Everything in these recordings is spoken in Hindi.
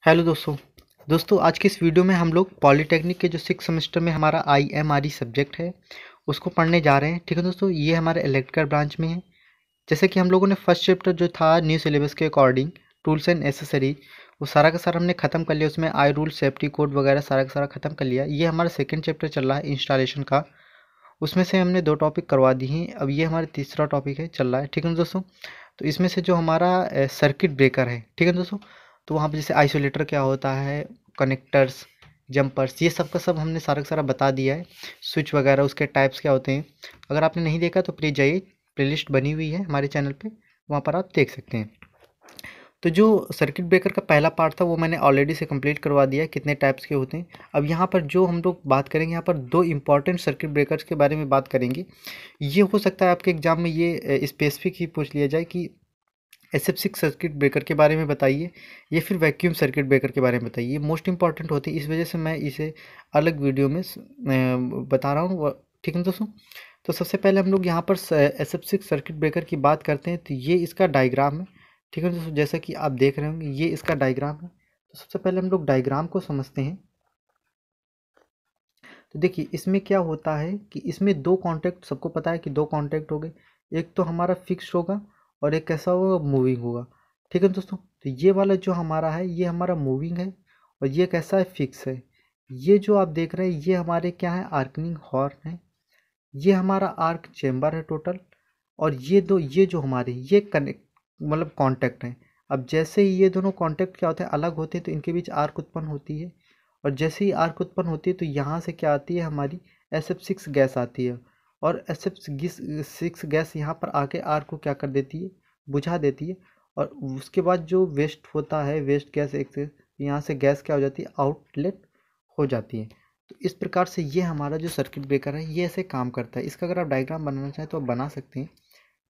हेलो दोस्तों आज की इस वीडियो में हम लोग पॉलीटेक्निक के जो 6 सेमेस्टर में हमारा IMRE सब्जेक्ट है उसको पढ़ने जा रहे हैं। ठीक है दोस्तों, ये हमारे इलेक्ट्रिकल ब्रांच में है। जैसे कि हम लोगों ने फर्स्ट चैप्टर जो था न्यू सिलेबस के अकॉर्डिंग टूल्स एंड एसेसरीज, वो सारा का सारा हमने ख़त्म कर लिया। उसमें आई रूल सेफ्टी कोड वगैरह सारा का सारा ख़त्म कर लिया। ये हमारा सेकेंड चैप्टर चल रहा है इंस्टॉलेशन का। उसमें से हमने 2 टॉपिक करवा दी हैं। अब ये हमारा तीसरा टॉपिक है चल रहा है। ठीक है ना दोस्तों, तो इसमें से जो हमारा सर्किट ब्रेकर है, ठीक है ना दोस्तों, तो वहाँ पे जैसे आइसोलेटर क्या होता है, कनेक्टर्स, जंपर्स, ये सब का सब हमने सारा का सारा बता दिया है। स्विच वगैरह उसके टाइप्स क्या होते हैं। अगर आपने नहीं देखा तो प्लीज़ जाइए, प्लेलिस्ट बनी हुई है हमारे चैनल पे, वहाँ पर आप देख सकते हैं। तो जो सर्किट ब्रेकर का पहला पार्ट था वो मैंने ऑलरेडी से कंप्लीट करवा दिया है, कितने टाइप्स के होते हैं। अब यहाँ पर जो हम लोग बात करेंगे, यहाँ पर 2 इंपॉर्टेंट सर्किट ब्रेकर्स के बारे में बात करेंगे। ये हो सकता है आपके एग्जाम में ये स्पेसिफिक ही पूछ लिया जाए कि SF6 सर्किट ब्रेकर के बारे में बताइए या फिर वैक्यूम सर्किट ब्रेकर के बारे में बताइए। ये मोस्ट इंपॉर्टेंट होती है, इस वजह से मैं इसे अलग वीडियो में बता रहा हूँ। ठीक है दोस्तों, तो सबसे पहले हम लोग यहाँ पर SF6 सर्किट ब्रेकर की बात करते हैं। तो ये इसका डायग्राम है। ठीक है दोस्तों, जैसा कि आप देख रहे होंगे ये इसका डायग्राम है। तो सबसे पहले हम लोग डायग्राम को समझते हैं। तो देखिए इसमें क्या होता है कि इसमें 2 कॉन्टैक्ट, सबको पता है कि 2 कॉन्टैक्ट हो गए। एक तो हमारा फिक्स्ड होगा और एक कैसा होगा, मूविंग होगा। ठीक है दोस्तों, तो ये वाला जो हमारा है ये हमारा मूविंग है और ये कैसा है, फिक्स है। ये जो आप देख रहे हैं ये हमारे क्या है, आर्कनिंग हॉर्न है। ये हमारा आर्क चेम्बर है टोटल। और ये जो हमारे ये कनेक्ट मतलब कांटेक्ट हैं। अब जैसे ही ये दोनों कांटेक्ट क्या होते हैं, अलग होते हैं, तो इनके बीच आर्क उत्पन्न होती है। और जैसे ही आर्क उत्पन्न होती है तो यहाँ से क्या आती है, हमारी SF6 गैस आती है। और SF6 गैस यहाँ पर आके आर्क को क्या कर देती है, बुझा देती है। और उसके बाद जो वेस्ट होता है, वेस्ट गैस एक से यहाँ से गैस क्या हो जाती है, आउटलेट हो जाती है। तो इस प्रकार से ये हमारा जो सर्किट ब्रेकर है ये ऐसे काम करता है। इसका अगर आप डायग्राम बनाना चाहें तो आप बना सकते हैं।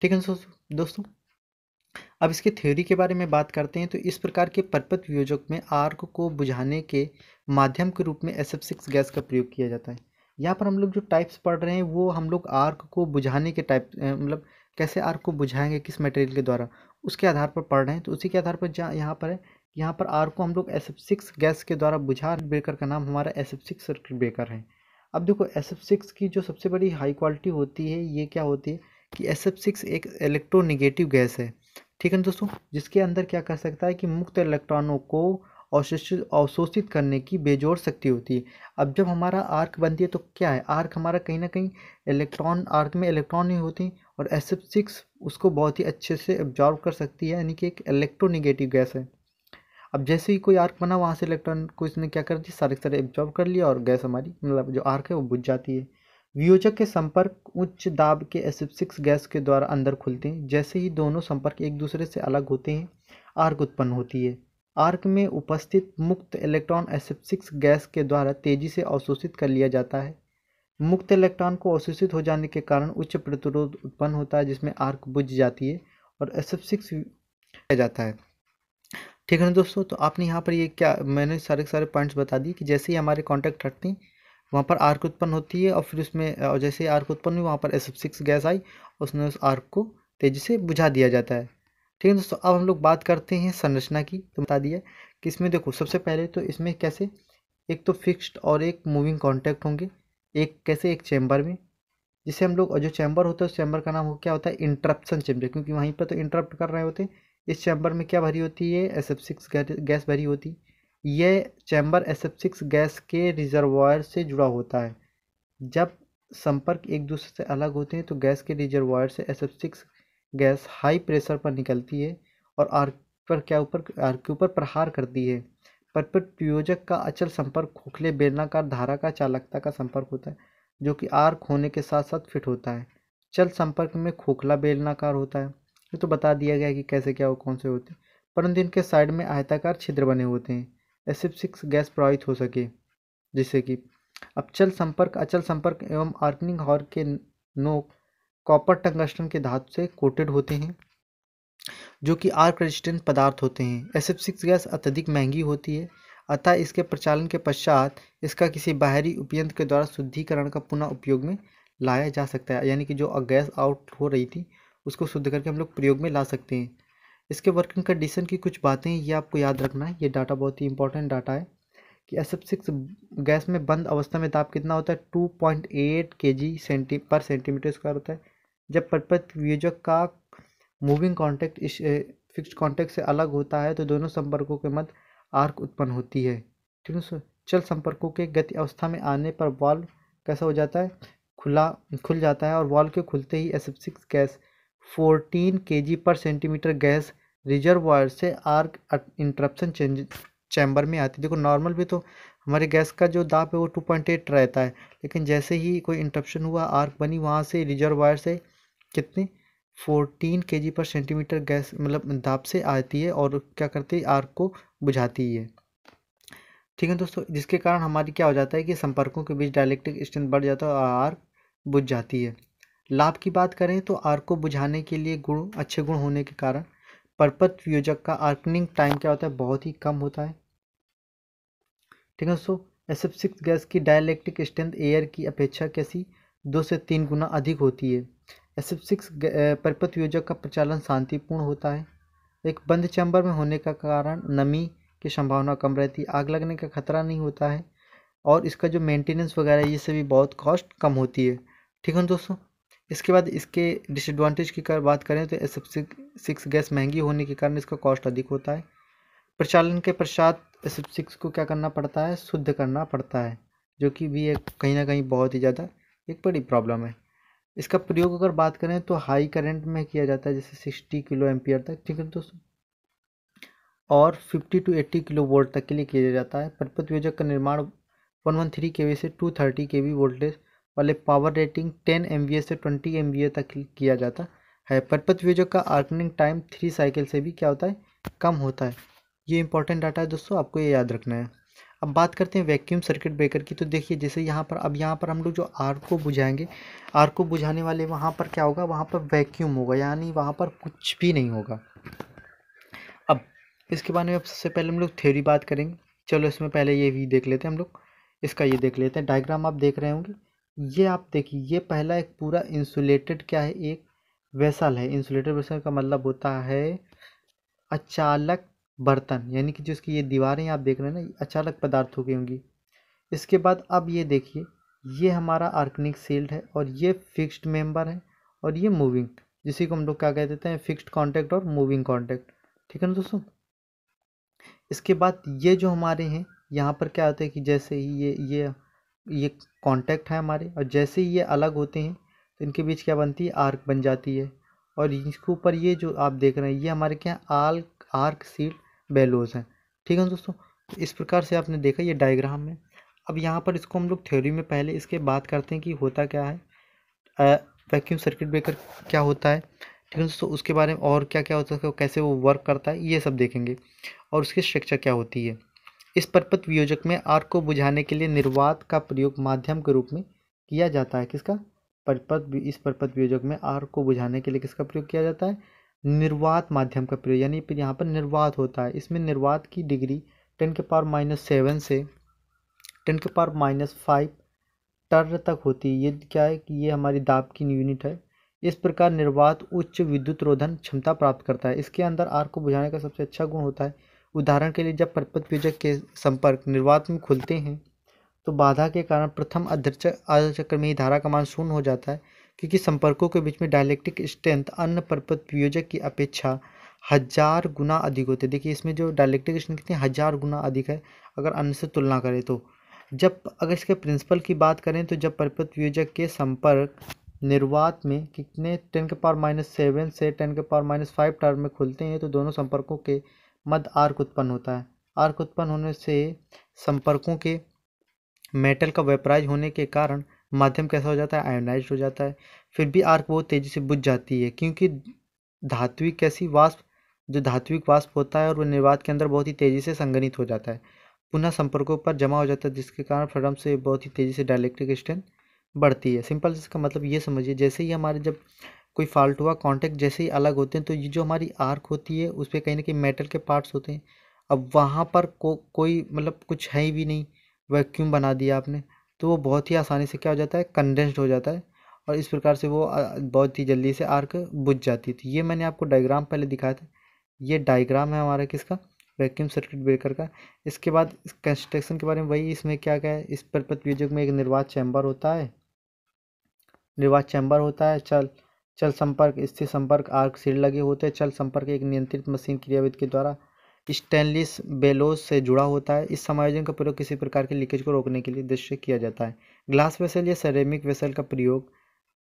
ठीक है दोस्तों, अब इसके थ्योरी के बारे में बात करते हैं। तो इस प्रकार के परपथ वियोजक में आर्क को बुझाने के माध्यम के रूप में SF6 गैस का प्रयोग किया जाता है। यहाँ पर हम लोग जो टाइप्स पढ़ रहे हैं वो हम लोग आर्क को बुझाने के टाइप मतलब कैसे आर्क को बुझाएंगे, किस मटेरियल के द्वारा, उसके आधार पर पढ़ रहे हैं। तो उसी के आधार पर जहाँ यहाँ पर है, यहाँ पर आर्क को हम लोग SF6 गैस के द्वारा बुझा, ब्रेकर का नाम हमारा SF6 सर्किट ब्रेकर है। अब देखो SF6 की जो सबसे बड़ी हाई क्वालिटी होती है ये क्या होती है कि SF6 एक इलेक्ट्रोनेगेटिव गैस है। ठीक है ना दोस्तों, जिसके अंदर क्या कर सकता है कि मुक्त इलेक्ट्रॉनों को अवशोषित करने की बेजोड़ शक्ति होती है। अब जब हमारा आर्क बनती है तो क्या है, आर्क हमारा कहीं ना कहीं इलेक्ट्रॉन, आर्क में इलेक्ट्रॉन ही होते हैं और SF6 उसको बहुत ही अच्छे से एब्जॉर्व कर सकती है, यानी कि एक इलेक्ट्रोनेगेटिव गैस है। अब जैसे ही कोई आर्क बना वहाँ से इलेक्ट्रॉन को इसने क्या कर दिया, सारे के सारे एब्जॉर्व कर लिया और गैस हमारी मतलब जो आर्क है वो बुझ जाती है। वियोजक के संपर्क उच्च दाब के SF6 गैस के द्वारा अंदर खुलते हैं। जैसे ही दोनों संपर्क एक दूसरे से अलग होते हैं आर्क उत्पन्न होती है। आर्क में उपस्थित मुक्त इलेक्ट्रॉन SF6 गैस के द्वारा तेजी से अवशोषित कर लिया जाता है। मुक्त इलेक्ट्रॉन को अवशोषित हो जाने के कारण उच्च प्रतिरोध उत्पन्न होता है जिसमें आर्क बुझ जाती है और SF6 जाता है। ठीक है ना दोस्तों, तो आपने यहाँ पर ये क्या, मैंने सारे के सारे पॉइंट्स बता दिए कि जैसे ही हमारे कॉन्टैक्ट हटते हैं वहाँ पर आर्क उत्पन्न होती है और फिर उसमें और जैसे ही आर्क उत्पन्न हुई वहाँ पर SF6 गैस आई, उसने उस आर्क को तेज़ी से बुझा दिया जाता है। ठीक है दोस्तों, अब हम लोग बात करते हैं संरचना की। तो बता दिया कि इसमें देखो सबसे पहले तो इसमें कैसे, एक तो फिक्स्ड और एक मूविंग कॉन्टैक्ट होंगे। एक कैसे, एक चैम्बर में, जिसे हम लोग, और जो चैम्बर होता है उस चैम्बर का नाम हो क्या होता है, इंटरप्शन चैम्बर, क्योंकि वहीं पर तो इंटरप्ट कर रहे होते हैं। इस चैम्बर में क्या भरी होती है, SF6 गैस भरी होती है। यह चैम्बर SF6 गैस के रिजर्वायर से जुड़ा होता है। जब संपर्क एक दूसरे से अलग होते हैं तो गैस के रिजर्वायर से SF6 गैस हाई प्रेशर पर निकलती है और आर्क पर क्या, ऊपर आर्क के ऊपर प्रहार करती है। परपथ प्रयोजक का अचल संपर्क खोखले बेलनाकार धारा का चालकता का संपर्क होता है, जो कि आर्क होने के साथ साथ फिट होता है। चल संपर्क में खोखला बेलनाकार होता है। ये तो बता दिया गया है कि कैसे क्या, वो कौन से होते हैं, परंतु इनके साइड में आयताकार छिद्र बने होते हैं SF6 गैस प्रवाहित हो सके, जिससे कि अब चल संपर्क, अचल संपर्क एवं आर्कनिंग हॉर्न के नोक कॉपर टंगस्टन के धातु से कोटेड होते हैं, जो कि आर्क रेजिस्टेंट पदार्थ होते हैं। SF6 गैस अत्यधिक महंगी होती है, अतः इसके प्रचालन के पश्चात इसका किसी बाहरी उपयंत्र के द्वारा शुद्धिकरण का पुनः उपयोग में लाया जा सकता है, यानी कि जो गैस आउट हो रही थी उसको शुद्ध करके हम लोग प्रयोग में ला सकते हैं। इसके वर्किंग कंडीशन की कुछ बातें ये आपको याद रखना है, ये डाटा बहुत ही इंपॉर्टेंट डाटा है कि SF6 गैस में बंद अवस्था में दाब कितना होता है 2.8 kg पर सेंटीमीटर स्क्वायर होता है। जब परपथ वियोजक का मूविंग कॉन्टैक्ट इस फिक्स्ड कॉन्टैक्ट से अलग होता है तो दोनों संपर्कों के मध्य आर्क उत्पन्न होती है। ठीक है सर। चल संपर्कों के गति अवस्था में आने पर वाल्व कैसा हो जाता है, खुल जाता है और वाल्व के खुलते ही SF6 गैस 14 kg पर सेंटीमीटर गैस रिजर्वायर से आर्क इंटरप्शन चैम्बर में आती है। देखो नॉर्मल भी तो हमारे गैस का जो दाब है वो 2.8 रहता है, लेकिन जैसे ही कोई इंटरप्शन हुआ आर्क बनी वहाँ से रिजर्वायर से कितने 14 kg पर सेंटीमीटर गैस मतलब दाब से आती है और क्या करती है आर्क को बुझाती है। ठीक है दोस्तों, जिसके कारण हमारी क्या हो जाता है कि संपर्कों के बीच डाइलेक्ट्रिक स्ट्रेंथ बढ़ जाता है और आर्क बुझ जाती है। लाभ की बात करें तो आर्क को बुझाने के लिए अच्छे गुण होने के कारण परपथ वियोजक का आर्कनिंग टाइम क्या होता है, बहुत ही कम होता है। ठीक है दोस्तों, SF6 गैस की डाइलेक्ट्रिक स्ट्रेंथ एयर की अपेक्षा कैसी 2 से 3 गुना अधिक होती है। SF6 परपथ वियोजक का प्रचालन शांतिपूर्ण होता है। एक बंद चैम्बर में होने का कारण नमी की संभावना कम रहती है, आग लगने का खतरा नहीं होता है और इसका जो मेंटेनेंस वगैरह ये सभी बहुत कॉस्ट कम होती है। ठीक है दोस्तों, इसके बाद इसके डिसएडवांटेज की बात करें तो SF6 गैस महंगी होने के कारण इसका कॉस्ट अधिक होता है। प्रचालन के पश्चात SF6 को क्या करना पड़ता है, शुद्ध करना पड़ता है, जो कि भी एक कहीं ना कहीं बहुत ही ज़्यादा एक बड़ी प्रॉब्लम है। इसका प्रयोग अगर बात करें तो हाई करंट में किया जाता है, जैसे 60 किलो एम्पियर तक। ठीक है दोस्तों, और 50 to 80 किलो वोल्ट तक के लिए किया जाता है। परपथ वियोजक का निर्माण 113 kV से 230 kV वोल्टेज वाले पावर रेटिंग 10 MVA से 20 MVA तक किया जाता है। परपथ वियोजक का आर्कनिंग टाइम 3 साइकिल से भी क्या होता है, कम होता है। ये इंपॉर्टेंट डाटा है दोस्तों, आपको ये याद रखना है। अब बात करते हैं वैक्यूम सर्किट ब्रेकर की। तो देखिए जैसे यहाँ पर हम लोग जो आर्क को बुझाएंगे, आर्क को बुझाने वाले वहाँ पर क्या होगा, वहाँ पर वैक्यूम होगा, यानी वहाँ पर कुछ भी नहीं होगा। अब इसके बारे में अब सबसे पहले हम लोग थ्योरी बात करेंगे। चलो इसमें पहले ये भी देख लेते हैं हम लोग, इसका ये देख लेते हैं। डायग्राम आप देख रहे होंगे, ये आप देखिए, ये पहला एक पूरा इंसुलेटेड क्या है, एक वेसल है। इंसुलेटेड वेसल का मतलब होता है अचालक बर्तन, यानी कि जो इसकी ये दीवारें आप देख रहे हैं ना, अचालक पदार्थों की होंगी। इसके बाद अब ये देखिए, ये हमारा आर्कनिक शील्ड है और ये फिक्स्ड मेंबर है और ये मूविंग, जिसी को हम लोग क्या कह देते हैं, फिक्स्ड कॉन्टैक्ट और मूविंग कॉन्टैक्ट। ठीक है ना दोस्तों, इसके बाद ये जो हमारे हैं यहाँ पर क्या होता है कि जैसे ही ये कांटेक्ट है हमारे, और जैसे ही ये अलग होते हैं तो इनके बीच क्या बनती है, आर्क बन जाती है। और इसके ऊपर ये जो आप देख रहे हैं ये हमारे क्या है, आर्क सील्ड बेलोज हैं। ठीक है दोस्तों, तो इस प्रकार से आपने देखा ये डायग्राम में। अब यहाँ पर इसको हम लोग थ्योरी में पहले इसके बात करते हैं कि होता क्या है, वैक्यूम सर्किट ब्रेकर क्या होता है। ठीक है दोस्तों, उसके बारे में और क्या क्या होता है, कैसे वो वर्क करता है, ये सब देखेंगे और उसकी स्ट्रक्चर क्या होती है। इस परपथ वियोजक में आर्क को बुझाने के लिए निर्वात का प्रयोग माध्यम के रूप में किया जाता है। किसका, इस परपथ वियोजक में आर्क को बुझाने के लिए किसका प्रयोग किया जाता है, निर्वात माध्यम का प्रयोग, यानी फिर यहाँ पर निर्वात होता है। इसमें निर्वात की डिग्री 10⁻⁷ से 10⁻⁵ टर्न तक होती है। ये क्या है कि ये हमारी दाब की यूनिट है। इस प्रकार निर्वात उच्च विद्युत रोधन क्षमता प्राप्त करता है। इसके अंदर आर्क को बुझाने का सबसे अच्छा गुण होता है, उदाहरण के लिए जब परपथ वियोजक के संपर्क निर्वात में खुलते हैं तो बाधा के कारण प्रथम आधा चक्र में ही धारा का मान शून्य हो जाता है, क्योंकि संपर्कों के बीच में डाइलेक्ट्रिक स्ट्रेंथ अन्य परपथ वियोजक की अपेक्षा 1000 गुना अधिक होते हैं। देखिए इसमें जो डाइलेक्ट्रिक स्ट्रेंथ कितनी 1000 गुना अधिक है अगर अन्य से तुलना करें तो। जब अगर इसके प्रिंसिपल की बात करें तो जब परपथ वियोजक के संपर्क निर्वात में कितने 10⁻⁷ से 10⁻⁵ टर्म में खुलते हैं तो दोनों संपर्कों के मध्य आर्क उत्पन्न होता है। आर्क उत्पन्न होने से संपर्कों के मेटल का वेपराइज होने के कारण माध्यम कैसा हो जाता है, आयोनाइज हो जाता है। फिर भी आर्क बहुत तेजी से बुझ जाती है, क्योंकि जो धात्विक वाष्प होता है और वह निर्वात के अंदर बहुत ही तेजी से संघनित हो जाता है, पुनः संपर्कों पर जमा हो जाता है, जिसके कारण फ्रीडम से बहुत ही तेजी से डाइलेक्ट्रिक स्ट्रेंथ बढ़ती है। सिंपल इसका मतलब ये समझिए, जैसे ही हमारे जब कोई फॉल्ट हुआ, कांटेक्ट जैसे ही अलग होते हैं तो ये जो हमारी आर्क होती है उस पर कहीं ना कहीं मेटल के पार्ट्स होते हैं। अब वहाँ पर कोई मतलब कुछ है ही भी नहीं, वैक्यूम बना दिया आपने, तो वो बहुत ही आसानी से क्या हो जाता है, कंडेंस्ड हो जाता है और इस प्रकार से वो बहुत ही जल्दी से आर्क बुझ जाती थी। ये मैंने आपको डायग्राम पहले दिखाया था, ये डायग्राम है हमारा किसका, वैक्यूम सर्किट ब्रेकर का। इसके बाद इस कंस्ट्रक्शन के बारे में वही, इसमें क्या क्या है, इस परपथ वियोजक में एक निर्वात चैम्बर होता है, चल चल संपर्क, स्थिर संपर्क, आर्क सीड लगे होते हैं। चल संपर्क एक नियंत्रित मशीन क्रियाविधि के द्वारा स्टेनलेस बेलोस से जुड़ा होता है। इस समायोजन का प्रयोग किसी प्रकार के लीकेज को रोकने के लिए उद्देश्य किया जाता है। ग्लास वेसल या सेरेमिक वेसल का प्रयोग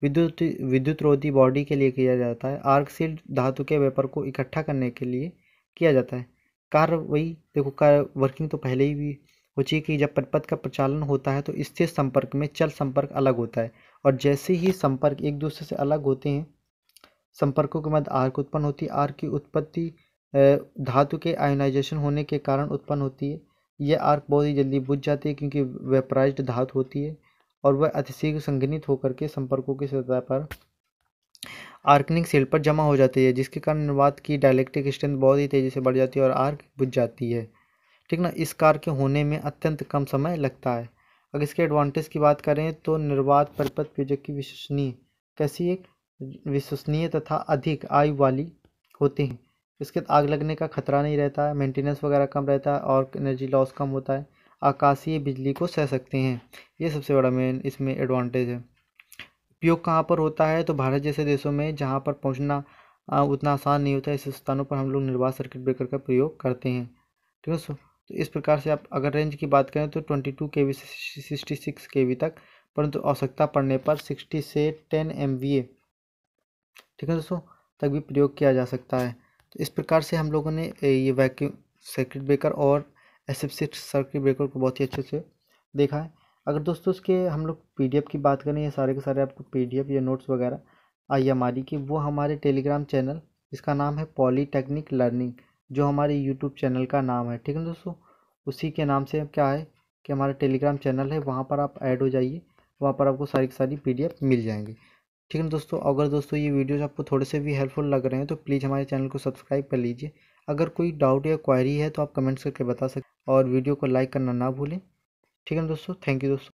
विद्युत रोधी बॉडी के लिए किया जाता है। आर्क सील्ड धातु के वेपर को इकट्ठा करने के लिए किया जाता है। कार्य वही देखो, कार्य वर्किंग तो पहले ही भी हो चुकी कि जब परपथ का प्रचालन होता है तो स्थिर संपर्क में चल संपर्क अलग होता है, और जैसे ही संपर्क एक दूसरे से अलग होते हैं, संपर्कों के मध्य आर्क उत्पन्न होती है। आर्क की उत्पत्ति धातु के आयोनाइजेशन होने के कारण उत्पन्न होती है। यह आर्क बहुत ही जल्दी बुझ जाती है क्योंकि वेपराइज्ड धातु होती है, और वह अतिशीघ्र संघनित होकर के संपर्कों की सतह पर आर्कनिंग शील्ड पर जमा हो जाती है, जिसके कारण निर्वात की डाइलेक्ट्रिक स्ट्रेंथ बहुत ही तेजी से बढ़ जाती है और आर्क बुझ जाती है। ठीक ना, इस कार्य के होने में अत्यंत कम समय लगता है। अगर इसके एडवांटेज की बात करें तो निर्वात परिपथ वियोजक की विश्वसनीय, कैसी एक विश्वसनीय तथा अधिक आयु वाली होती हैं। इसके आग लगने का खतरा नहीं रहता है, मेंटेनेंस वगैरह कम रहता है और एनर्जी लॉस कम होता है। आकाशीय बिजली को सह सकते हैं, ये सबसे बड़ा मेन इसमें एडवांटेज है। उपयोग कहाँ पर होता है, तो भारत जैसे देशों में जहाँ पर पहुँचना उतना आसान नहीं होता है, ऐसे स्थानों पर हम लोग निर्वात सर्किट ब्रेकर का प्रयोग करते हैं। ठीक है दोस्तों, तो इस प्रकार से आप अगर रेंज की बात करें तो 22 kV से 66 kV तक, परंतु आवश्यकता पड़ने पर 60 से 10 MVA, ठीक है दोस्तों, तक भी प्रयोग किया जा सकता है। तो इस प्रकार से हम लोगों ने ये वैक्यूम सर्किट ब्रेकर और एसएफसी सर्किट ब्रेकर को बहुत ही अच्छे से देखा है। अगर दोस्तों इसके हम लोग PDF की बात करें, ये सारे के सारे आपको PDF या नोट्स वगैरह IMRE की, वो हमारे टेलीग्राम चैनल, इसका नाम है पॉलीटेक्निक लर्निंग, जो हमारे यूट्यूब चैनल का नाम है। ठीक है दोस्तों, उसी के नाम से क्या है कि हमारा टेलीग्राम चैनल है, वहाँ पर आप ऐड हो जाइए, वहाँ पर आपको सारी की सारी PDF मिल जाएंगी। ठीक है दोस्तों, अगर दोस्तों ये वीडियोस आपको थोड़े से भी हेल्पफुल लग रहे हैं तो प्लीज़ हमारे चैनल को सब्सक्राइब कर लीजिए। अगर कोई डाउट या क्वेरी है तो आप कमेंट्स करके बता सकते, और वीडियो को लाइक करना ना भूलें। ठीक है दोस्तों, थैंक यू दोस्तों।